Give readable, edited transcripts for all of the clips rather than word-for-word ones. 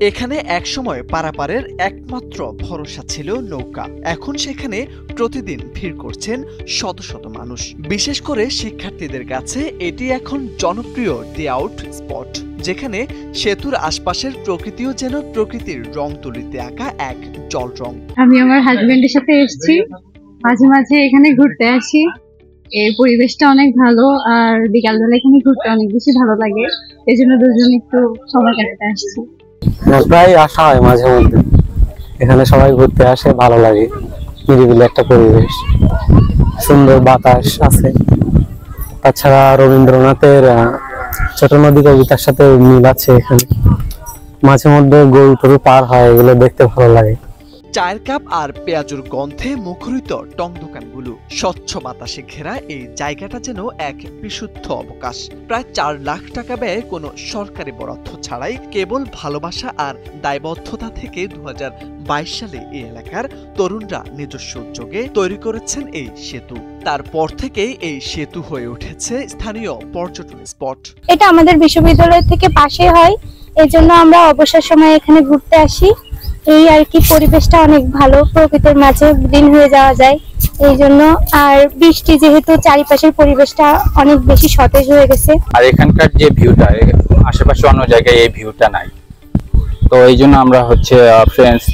এখানে একসময় পারাপারের একমাত্র ভরসা ছিল নৌকা। এখন সেখানে প্রতিদিন ভিড় করছেন শত শত মানুষ। বিশেষ করে শিক্ষার্থীদের কাছে এটি এখন জনপ্রিয় ডে আউট স্পট, যেখানে সেতুর আশপাশের প্রকৃতিও যেন প্রকৃতির রং তুলিতে আঁকা এক জল রং। আমি আমার হাজবেন্ডের সাথে এসেছি, মাঝে মাঝে এখানে ঘুরতে আসি। এর পরিবেশটা অনেক ভালো, আর বিকালবেলা এখানে ঘুরতে অনেক বেশি ভালো লাগে। এই জন্য দুজন একটু সময় কাটাতে আসছি। প্রায় আসা হয় মাঝে মধ্যে, এখানে সবাই ঘুরতে আসে, ভালো লাগে। নিরিবিলি একটা পরিবেশ, সুন্দর বাতাস আছে। তাছাড়া রবীন্দ্রনাথের ছোট নদী কবিতার সাথে মিল আছে এখানে। মাঝে মধ্যে গরু টরু পার হয়, এগুলো দেখতে ভালো লাগে। চায়ের কাপ আর পেঁয়াজুর গন্ধে মুখরিত টং দোকানগুলো, স্বচ্ছ বাতাসে ঘেরা এই জায়গাটা যেন এক বিশুদ্ধ অবকাশ। প্রায় 4 লাখ টাকা ব্যয়ে কোনো সরকারি বরাদ্দ ছাড়াই কেবল ভালোবাসা আর দায়বদ্ধতা থেকে 2022 সালে এই এলাকার তরুণরা নিজস্ব উদ্যোগে তৈরি করেছেন এই সেতু। তারপর থেকেই এই সেতু হয়ে উঠেছে স্থানীয় পর্যটন স্পট। এটা আমাদের বিশ্ববিদ্যালয় থেকে পাশে হয়, এজন্য আমরা অবসর সময় এখানে ঘুরতে আসি। এই আর কি, পরিবেশটা অনেক ভালো, প্রকৃতির মাঝে বিলীন হয়ে যাওয়া যায় এই জন্য। আর বৃষ্টি যেহেতু, চারিপাশের পরিবেশটা অনেক বেশি সতেজ হয়ে গেছে। আর এখানকার যে ভিউটা, আশেপাশে অন্য জায়গায় এই ভিউটা নাই, তো এই জন্য আমরা ফ্রেন্ডস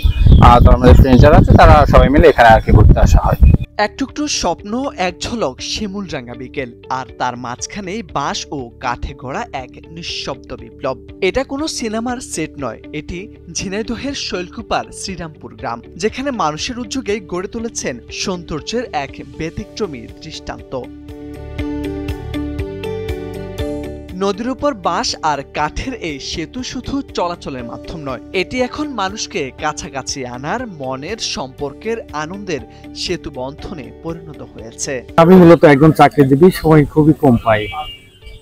আমাদের ফ্রেন্ডস যারা আছে তারা সবাই মিলে এখানে আর কি ঘুরতে আসা হয়। এক টুকরো স্বপ্ন, এক ঝলক শিমুলরাঙা বিকেল, আর তার মাঝখানে বাঁশ ও কাঠে গড়া এক নিঃশব্দ বিপ্লব। এটা কোনো সিনেমার সেট নয়, এটি ঝিনাইদহের শৈলকুপার শ্রীরামপুর গ্রাম, যেখানে মানুষের উদ্যোগে গড়ে তুলেছেন সৌন্দর্যের এক ব্যতিক্রমী দৃষ্টান্ত। নদীর উপর বাঁশ আর কাঠের এই সেতু শুধু চলাচলের মাধ্যম নয়, এটি এখন মানুষকে কাছাকাছি আনার, মনের সম্পর্কের আনন্দের সেতু বন্ধনে পরিণত হয়েছে। আমি মূলত একজন চাকরিজীবী, সময় খুবই কম পাই,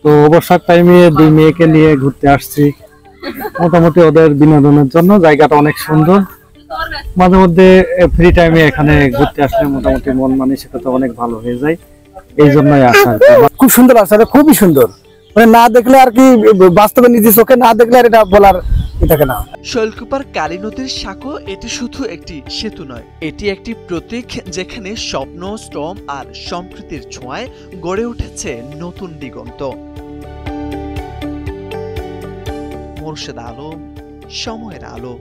তো অবসর টাইমে 2 মেয়েকে নিয়ে ঘুরতে আসছি। মোটামুটি ওদের বিনোদনের জন্য জায়গাটা অনেক সুন্দর। মাঝে মধ্যে ফ্রি টাইমে এখানে ঘুরতে আসলে মোটামুটি মন মানসিকতা অনেক ভালো হয়ে যায়, এই জন্যই আসা। খুব সুন্দর আসলে, খুবই সুন্দর। না দেখলে আর কি, বাস্তবে নিজে চোখে না দেখলে আর এটা বলার থাকে না। শৈলকুপার কালী নদীর সাঁকো এটি শুধু একটি সেতু নয়, এটি একটি প্রতীক, যেখানে স্বপ্ন, শ্রম আর সম্প্রীতির ছোঁয়ায় গড়ে উঠেছে নতুন দিগন্ত। মোর্শেদ আলম, সময়ের আলো।